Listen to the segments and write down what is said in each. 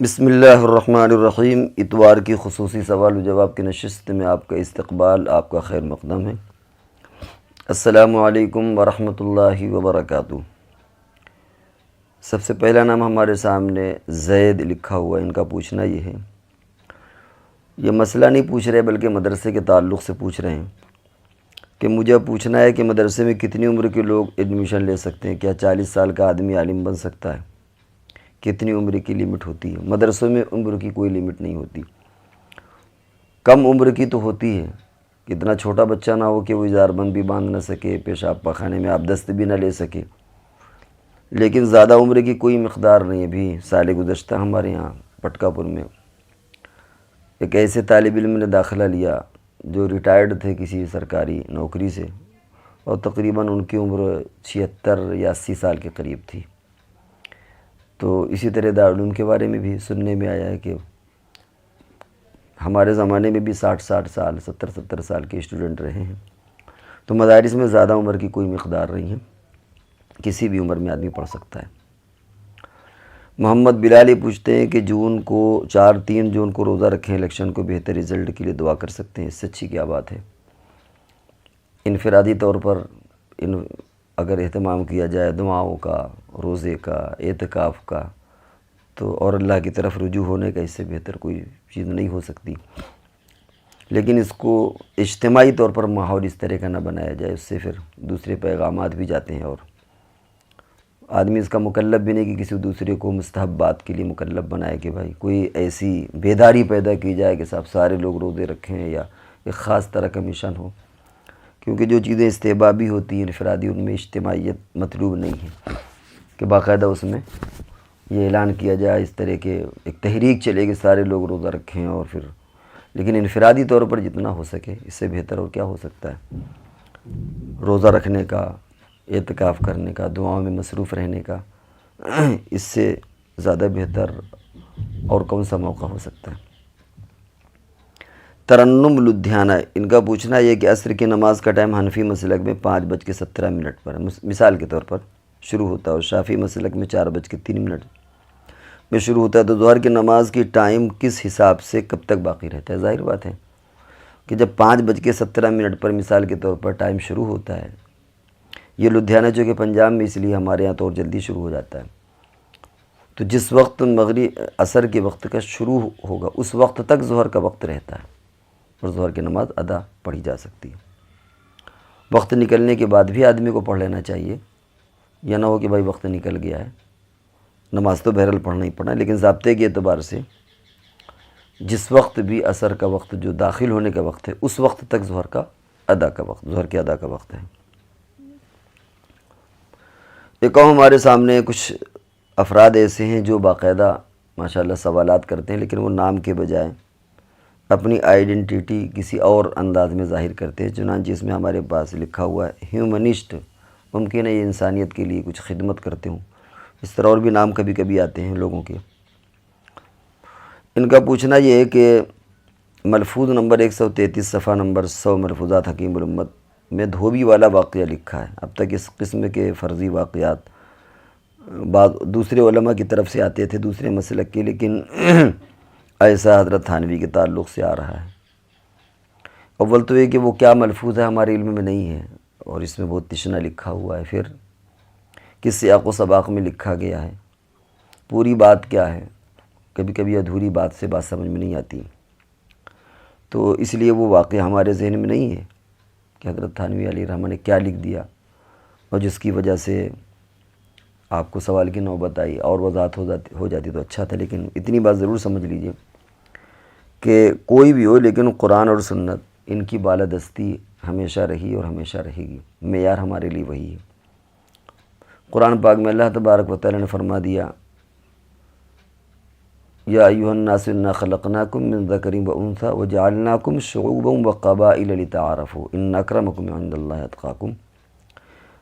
بسم اللہ الرحمن الرحیم۔ اتوار کی خصوصی سوال و جواب کی نشست میں آپ کا استقبال، آپ کا خیر مقدم ہے۔ السلام علیکم ورحمۃ اللہ وبرکاتہ۔ سب سے پہلا نام ہمارے سامنے زید لکھا ہوا ہے۔ ان کا پوچھنا یہ ہے، یہ مسئلہ نہیں پوچھ رہے بلکہ مدرسے کے تعلق سے پوچھ رہے ہیں کہ مجھے پوچھنا ہے کہ مدرسے میں کتنی عمر کے لوگ ایڈمیشن لے سکتے ہیں؟ کیا 40 سال کا آدمی عالم بن سکتا ہے؟ کتنی عمر کی لمٹ ہوتی ہے؟ مدرسوں میں عمر کی کوئی لمٹ نہیں ہوتی۔ کم عمر کی تو ہوتی ہے کہ اتنا چھوٹا بچہ نہ ہو کہ وہ اظہار بند بھی باندھ نہ سکے، پیشاب پاخانے میں آپ دست بھی نہ لے سکے، لیکن زیادہ عمر کی کوئی مقدار نہیں ہے۔ بھی سال گزشتہ ہمارے یہاں پٹکا پور میں ایک ایسے طالب علم نے داخلہ لیا جو ریٹائرڈ تھے کسی سرکاری نوکری سے، اور تقریباً ان کی عمر 76 یا 80 سال کے قریب تھی۔ تو اسی طرح دارالعلوم کے بارے میں بھی سننے میں آیا ہے کہ ہمارے زمانے میں بھی 60 سال 70 سال کے اسٹوڈنٹ رہے ہیں۔ تو مدارس میں زیادہ عمر کی کوئی مقدار نہیں ہے، کسی بھی عمر میں آدمی پڑھ سکتا ہے۔ محمد بلالی پوچھتے ہیں کہ 3 جون کو روزہ رکھیں، الیکشن کو بہتر رزلٹ کے لیے دعا کر سکتے ہیں، اس سے اچھی کیا بات ہے؟ انفرادی طور پر اگر اہتمام کیا جائے دعاؤں کا، روزے کا، اعتکاف کا، تو اور اللہ کی طرف رجوع ہونے کا اس سے بہتر کوئی چیز نہیں ہو سکتی، لیکن اس کو اجتماعی طور پر ماحول اس طرح کا نہ بنایا جائے، اس سے پھر دوسرے پیغامات بھی جاتے ہیں، اور آدمی اس کا مکلف بھی نہیں کہ کسی دوسرے کو مستحب بات کے لیے مکلف بنائے کہ بھائی کوئی ایسی بیداری پیدا کی جائے کہ صاحب سارے لوگ روزے رکھیں یا ایک خاص طرح کا مشن ہو، کیونکہ جو چیزیں استحبابی ہوتی ہیں انفرادی، ان میں اجتماعیت مطلوب نہیں ہے کہ باقاعدہ اس میں یہ اعلان کیا جائے، اس طرح کے ایک تحریک چلے کہ سارے لوگ روزہ رکھیں، اور پھر لیکن انفرادی طور پر جتنا ہو سکے اس سے بہتر اور کیا ہو سکتا ہے؟ روزہ رکھنے کا، اعتکاف کرنے کا، دعاؤں میں مصروف رہنے کا، اس سے زیادہ بہتر اور کون سا موقع ہو سکتا ہے؟ ترنم لدھیانہ، ان کا پوچھنا یہ کہ عصر کی نماز کا ٹائم حنفی مسلک میں 5:17 پر مثال کے طور پر شروع ہوتا ہے، اور شافعی مسلک میں 4:03 میں شروع ہوتا ہے، تو ظہر کی نماز کی ٹائم کس حساب سے کب تک باقی رہتا ہے؟ ظاہر بات ہے کہ جب 5:17 پر مثال کے طور پر ٹائم شروع ہوتا ہے، یہ لدھیانہ جو کہ پنجاب میں، اس لیے ہمارے یہاں تو اور جلدی شروع ہو جاتا ہے، تو جس وقت عصر کے وقت کا شروع ہوگا اس وقت تک ظہر کا وقت رہتا ہے، اور ظہر کی نماز ادا پڑھی جا سکتی ہے۔ وقت نکلنے کے بعد بھی آدمی کو پڑھ لینا چاہیے، یا نہ ہو کہ بھائی وقت نکل گیا ہے، نماز تو بہرحال پڑھنا ہی پڑھنا، لیکن ضابطے کے اعتبار سے جس وقت بھی عصر کا وقت جو داخل ہونے کا وقت ہے اس وقت تک ظہر کے ادا کا وقت ہے۔ ایک اور ہمارے سامنے کچھ افراد ایسے ہیں جو باقاعدہ ماشاءاللہ سوالات کرتے ہیں، لیکن وہ نام کے بجائے اپنی آئیڈینٹیٹی کسی اور انداز میں ظاہر کرتے ہیں، چنانچہ اس میں ہمارے پاس لکھا ہوا ہے ہیومنسٹ، ممکن ہے یہ انسانیت کے لیے کچھ خدمت کرتے ہوں، اس طرح اور بھی نام کبھی کبھی آتے ہیں لوگوں کے۔ ان کا پوچھنا یہ ہے کہ ملفوظ نمبر 133 صفحہ نمبر 100 ملفوظات حکیم الامت میں دھوبی والا واقعہ لکھا ہے۔ اب تک اس قسم کے فرضی واقعات بعض دوسرے علماء کی طرف سے آتے تھے، دوسرے مسلک کے، لیکن ایسا حضرت تھانوی کے تعلق سے آ رہا ہے۔ اول تو یہ کہ وہ کیا ملفوظ ہے ہمارے علم میں نہیں ہے، اور اس میں بہت تشنہ لکھا ہوا ہے، پھر کس سیاق و سباق میں لکھا گیا ہے، پوری بات کیا ہے، کبھی کبھی ادھوری بات سے بات سمجھ میں نہیں آتی، تو اس لیے وہ واقعہ ہمارے ذہن میں نہیں ہے کہ حضرت تھانوی علیہ الرحمہ نے کیا لکھ دیا، اور جس کی وجہ سے آپ کو سوال کی نوبت آئی، اور وضاحت ہو جاتی تو اچھا تھا، لیکن اتنی بات ضرور سمجھ لیجئے کہ کوئی بھی ہو لیکن قرآن اور سنت ان کی بالادستی ہمیشہ رہی اور ہمیشہ رہے گی، معیار ہمارے لیے وہی ہے۔ قرآن پاک میں اللہ تبارک و تعالی نے فرما دیا، یا ایھا الناس انا خلقناکم من ذکر و انثی وجعلناکم شعوبا وقبائل لتعارفوا ان اکرمکم عند اللہ اتقاکم،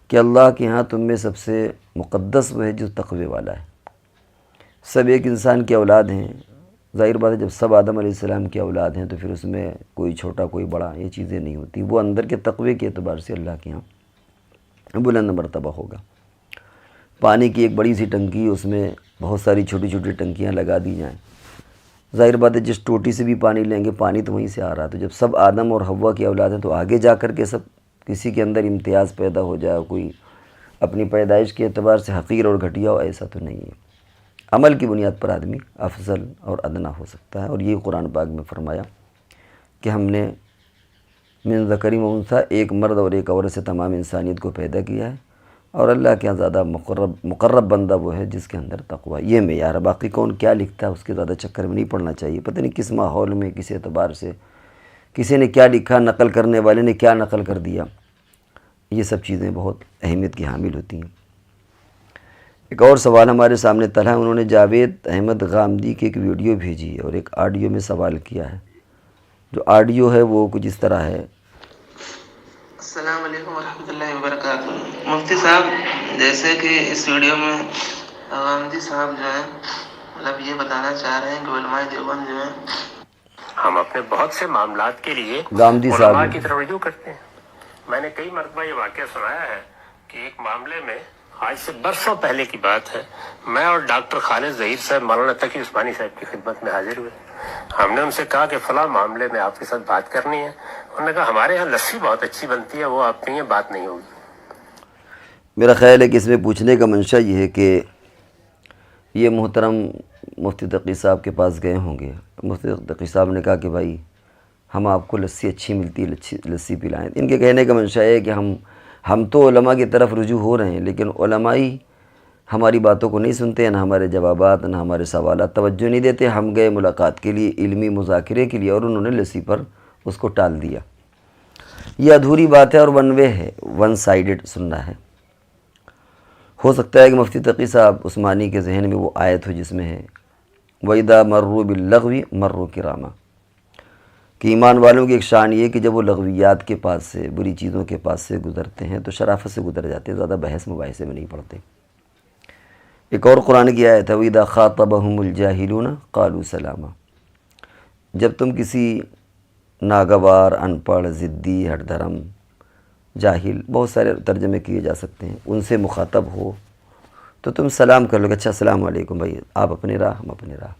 کہ اللہ کے ہاں تم میں سب سے مقدس وہ ہے جو تقوی والا ہے۔ سب ایک انسان کی اولاد ہیں، ظاہر بات ہے جب سب آدم علیہ السلام کی اولاد ہیں تو پھر اس میں کوئی چھوٹا کوئی بڑا یہ چیزیں نہیں ہوتی، وہ اندر کے تقوی کے اعتبار سے اللہ کے ہاں بلند مرتبہ ہوگا۔ پانی کی ایک بڑی سی ٹنکی، اس میں بہت ساری چھوٹی چھوٹی ٹنکیاں لگا دی جائیں ظاہر بات ہے جس ٹوٹی سے بھی پانی لیں گے پانی تو وہیں سے آ رہا ہے، تو جب سب آدم اور حوا کی اولاد ہیں تو آگے جا کر کے سب کسی کے اندر امتیاز پیدا ہو جائے، کوئی اپنی پیدائش کے اعتبار سے حقیر اور گھٹیا ہو، ایسا تو نہیں ہے۔ عمل کی بنیاد پر آدمی افضل اور ادنا ہو سکتا ہے، اور یہ قرآن پاک میں فرمایا کہ ہم نے من ذکر و انثیٰ، ایک مرد اور ایک عورت سے تمام انسانیت کو پیدا کیا ہے، اور اللہ کے یہاں زیادہ مقرب بندہ وہ ہے جس کے اندر تقوی، یہ معیار ہے۔ باقی کون کیا لکھتا ہے اس کے زیادہ چکر میں نہیں پڑنا چاہیے، پتہ نہیں کس ماحول میں کس اعتبار سے کسی نے کیا لکھا، نقل کرنے والے نے کیا نقل کر دیا، یہ سب چیزیں بہت اہمیت کی حامل ہوتی ہیں۔ ایک اور سوال ہمارے سامنے طلحہ، انہوں نے جاوید احمد غامدی کی ایک ویڈیو بھیجی ہے اور ایک آڈیو میں سوال کیا ہے۔ جو آڈیو ہے وہ کچھ اس طرح ہے۔ السلام علیکم ورحمۃ اللہ وبرکاتہ۔ مفتی صاحب، جیسے کہ اس ویڈیو میں غامدی صاحب جو ہیں مطلب یہ بتانا چاہ رہے ہیں کہ علماء دیوبند جو ہیں ہم اپنے بہت سے معاملات کے لیے غامدی صاحب علماء کی طرف رجوع کرتے ہیں۔ میں نے کئی مرتبہ یہ واقعہ سنایا ہے کہ ایک معاملے میں آج سے برسوں پہلے کی بات ہے، میں اور ڈاکٹر خالد ظہیر صاحب مولانا تقی عثمانی صاحب کی خدمت میں حاضر ہوئے۔ ہم نے ان سے کہا کہ فلاں معاملے میں آپ کے ساتھ بات کرنی ہے۔ انہوں نے کہا ہمارے ہاں لسی بہت اچھی بنتی ہے، وہ آپ کے یہ بات نہیں ہوگی۔ میرا خیال ہے کہ اس میں پوچھنے کا منشا یہ ہے کہ یہ محترم مفتی تقی صاحب کے پاس گئے ہوں گے، مفتی تقی صاحب نے کہا کہ بھائی ہم آپ کو لسی اچھی ملتی ہے، لسی پلائیں۔ ان کے کہنے کا منشا ہے کہ ہم تو علماء کی طرف رجوع ہو رہے ہیں، لیکن علماء ہی ہماری باتوں کو نہیں سنتے، نہ ہمارے جوابات نہ ہمارے سوالات توجہ نہیں دیتے۔ ہم گئے ملاقات کے لیے، علمی مذاکرے کے لیے، اور انہوں نے لسی پر اس کو ٹال دیا۔ یہ ادھوری بات ہے اور ون وے ہے، ون سائیڈڈ سننا ہے۔ ہو سکتا ہے کہ مفتی تقی صاحب عثمانی کے ذہن میں وہ آیت ہو جس میں ہے وَإِذَا مَرُّوا بِاللَّغْوِ مَرُّوا كِرَامًا، کہ ایمان والوں کی ایک شان یہ کہ جب وہ لغویات کے پاس سے، بری چیزوں کے پاس سے گزرتے ہیں تو شرافت سے گزر جاتے ہیں، زیادہ بحث مباحثے میں نہیں پڑتے۔ ایک اور قرآن کی آیت ہے وَإِذَا خَاطَبَهُمُ الْجَاهِلُونَ قَالُوا سَلَامًا، جب تم کسی ناگوار، ان پڑھ، ضدی، ہٹ دھرم، جاہل، بہت سارے ترجمے کیے جا سکتے ہیں، ان سے مخاطب ہو تو تم سلام کر لو کہ اچھا السلام علیکم بھائی، آپ اپنے راہ ہم اپنے راہ۔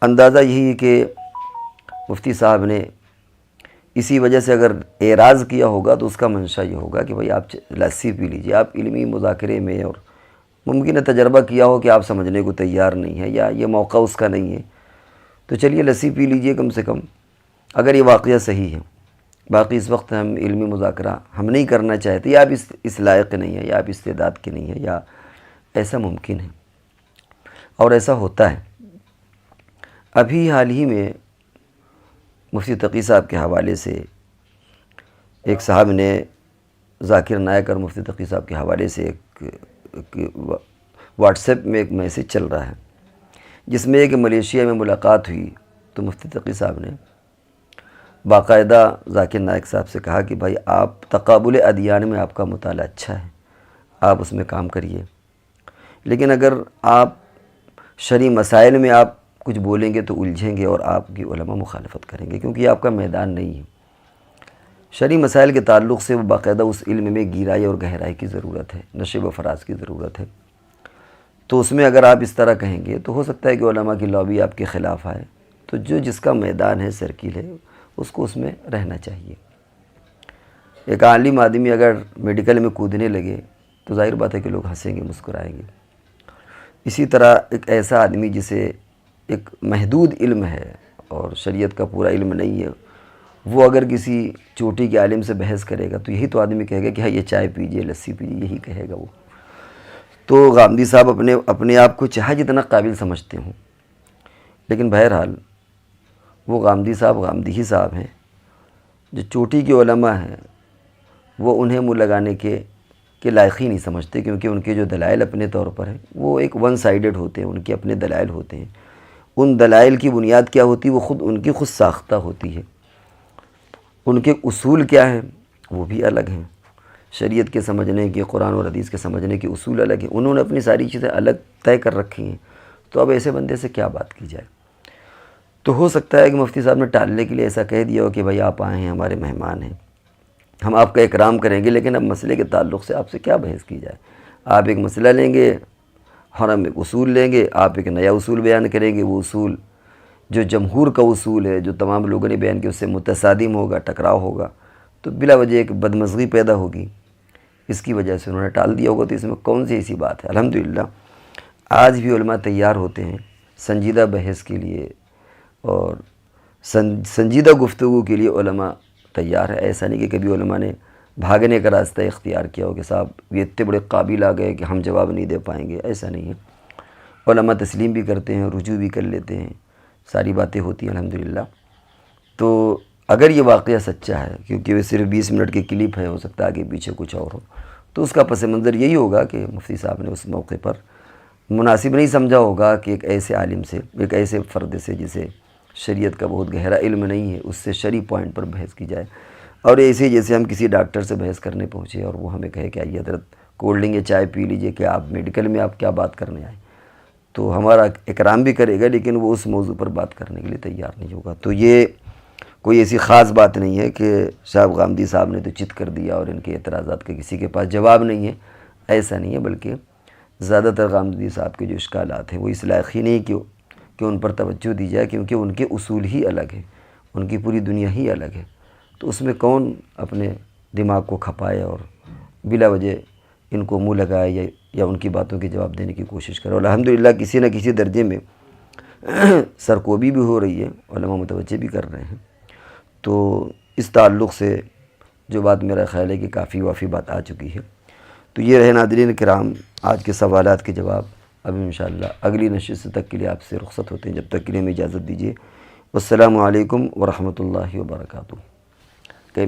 اندازہ یہی ہے کہ مفتی صاحب نے اسی وجہ سے اگر اعراض کیا ہوگا تو اس کا منشا یہ ہوگا کہ بھائی آپ لسی پی لیجئے، آپ علمی مذاکرے میں اور ممکن ہے تجربہ کیا ہو کہ آپ سمجھنے کو تیار نہیں ہے یا یہ موقع اس کا نہیں ہے، تو چلیے لسی پی لیجئے کم سے کم، اگر یہ واقعہ صحیح ہے۔ باقی اس وقت ہم علمی مذاکرہ ہم نہیں کرنا چاہتے، یا آپ اس لائق نہیں ہے، یا آپ استعداد کے نہیں ہے، یا ایسا ممکن ہے اور ایسا ہوتا ہے۔ ابھی حال ہی میں مفتی تقی صاحب کے حوالے سے ایک صاحب نے، ذاکر نائک اور مفتی تقی صاحب کے حوالے سے ایک واٹس ایپ میں ایک میسیج چل رہا ہے جس میں کہ ملیشیا میں ملاقات ہوئی تو مفتی تقی صاحب نے باقاعدہ ذاکر نائک صاحب سے کہا کہ بھائی آپ تقابل ادیان میں آپ کا مطالعہ اچھا ہے، آپ اس میں کام کریے، لیکن اگر آپ شرعی مسائل میں آپ کچھ بولیں گے تو الجھیں گے اور آپ کی علماء مخالفت کریں گے، کیونکہ یہ آپ کا میدان نہیں ہے۔ شرعی مسائل کے تعلق سے وہ باقاعدہ اس علم میں گہرائی اور گہرائی کی ضرورت ہے، نشیب و فراز کی ضرورت ہے، تو اس میں اگر آپ اس طرح کہیں گے تو ہو سکتا ہے کہ علماء کی لابی آپ کے خلاف آئے، تو جو جس کا میدان ہے، سرکل ہے، اس کو اس میں رہنا چاہیے۔ ایک عالم آدمی اگر میڈیکل میں کودنے لگے تو ظاہر بات ہے کہ لوگ ہنسیں گے، مسکرائیں گے۔ اسی طرح ایک ایسا آدمی جسے ایک محدود علم ہے اور شریعت کا پورا علم نہیں ہے، وہ اگر کسی چوٹی کے عالم سے بحث کرے گا تو یہی تو آدمی کہے گا کہ ہاں یہ چائے پیجئے، لسی پیجئے، یہی کہے گا وہ۔ تو غامدی صاحب اپنے آپ کو چاہے جتنا قابل سمجھتے ہوں، لیکن بہرحال وہ غامدی صاحب غامدی ہی صاحب ہیں۔ جو چوٹی کے علماء ہیں وہ انہیں منہ لگانے کے لائق ہی نہیں سمجھتے، کیونکہ ان کے جو دلائل اپنے طور پر ہیں وہ ایک ون سائیڈڈ ہوتے ہیں، ان کے اپنے دلائل ہوتے ہیں۔ ان دلائل کی بنیاد کیا ہوتی ہے؟ وہ ان کی خود ساختہ ہوتی ہے۔ ان کے اصول کیا ہیں؟ وہ بھی الگ ہیں۔ شریعت کے سمجھنے کے، قرآن اور حدیث کے سمجھنے کے اصول الگ ہیں، انہوں نے اپنی ساری چیزیں الگ طے کر رکھی ہیں، تو اب ایسے بندے سے کیا بات کی جائے؟ تو ہو سکتا ہے کہ مفتی صاحب نے ٹالنے کے لیے ایسا کہہ دیا ہو کہ بھائی آپ آئے ہیں، ہمارے مہمان ہیں، ہم آپ کا اکرام کریں گے، لیکن اب مسئلے کے تعلق سے آپ سے کیا بحث کی جائے؟ آپ ایک مسئلہ لیں گے اور ہم ایک اصول لیں گے، آپ ایک نیا اصول بیان کریں گے، وہ اصول جو جمہور کا اصول ہے، جو تمام لوگوں نے بیان کیا، اس سے متصادم ہوگا، ٹکراؤ ہوگا، تو بلا وجہ ایک بدمزگی پیدا ہوگی، اس کی وجہ سے انہوں نے ٹال دیا ہوگا۔ تو اس میں کون سی ایسی بات ہے؟ الحمدللہ آج بھی علماء تیار ہوتے ہیں سنجیدہ بحث کے لیے، اور سنجیدہ گفتگو کے لیے علماء تیار ہے۔ ایسا نہیں کہ کبھی علماء نے بھاگنے کا راستہ اختیار کیا ہو کہ صاحب یہ اتنے بڑے قابل آ گئے کہ ہم جواب نہیں دے پائیں گے، ایسا نہیں ہے۔ علماء تسلیم بھی کرتے ہیں، رجوع بھی کر لیتے ہیں، ساری باتیں ہوتی ہیں الحمدللہ۔ تو اگر یہ واقعہ سچا ہے، کیونکہ وہ صرف 20 منٹ کی کلپ ہے، ہو سکتا ہے آگے پیچھے کچھ اور ہو، تو اس کا پس منظر یہی ہوگا کہ مفتی صاحب نے اس موقع پر مناسب نہیں سمجھا ہوگا کہ ایک ایسے عالم سے، ایک ایسے فرد سے جسے شریعت کا بہت گہرا علم نہیں ہے، اس سے شرعی پوائنٹ پر بحث کی جائے، اور ایسے جیسے ہم کسی ڈاکٹر سے بحث کرنے پہنچے اور وہ ہمیں کہے کہ آئیے حضرت کولڈ ڈرنک یا چائے پی لیجئے کہ آپ میڈیکل میں آپ کیا بات کرنے آئے، تو ہمارا اکرام بھی کرے گا لیکن وہ اس موضوع پر بات کرنے کے لیے تیار نہیں ہوگا۔ تو یہ کوئی ایسی خاص بات نہیں ہے کہ شاہب غامدی صاحب نے تو چت کر دیا اور ان کے اعتراضات کے کسی کے پاس جواب نہیں ہے، ایسا نہیں ہے، بلکہ زیادہ تر غامدی صاحب کے جو اشکالات ہیں وہ اس لائق ہی نہیں کہ ان پر توجہ دی جائے، کیونکہ ان کے اصول ہی الگ ہیں، ان کی پوری دنیا ہی الگ ہے۔ تو اس میں کون اپنے دماغ کو کھپائے اور بلا وجہ ان کو منہ لگائے یا ان کی باتوں کے جواب دینے کی کوشش کرے۔ اور الحمدللہ کسی نہ کسی درجے میں سرکوبی بھی ہو رہی ہے، علماء متوجہ بھی کر رہے ہیں۔ تو اس تعلق سے جو بات میرا خیال ہے کہ کافی وافی بات آ چکی ہے۔ تو یہ رہے ناظرین کرام آج کے سوالات کے جواب۔ اب انشاءاللہ اگلی نشست تک کے لیے آپ سے رخصت ہوتے ہیں، جب تک کے لیے ہمیں اجازت دیجیے۔ والسلام علیکم ورحمۃ اللہ وبرکاتہ۔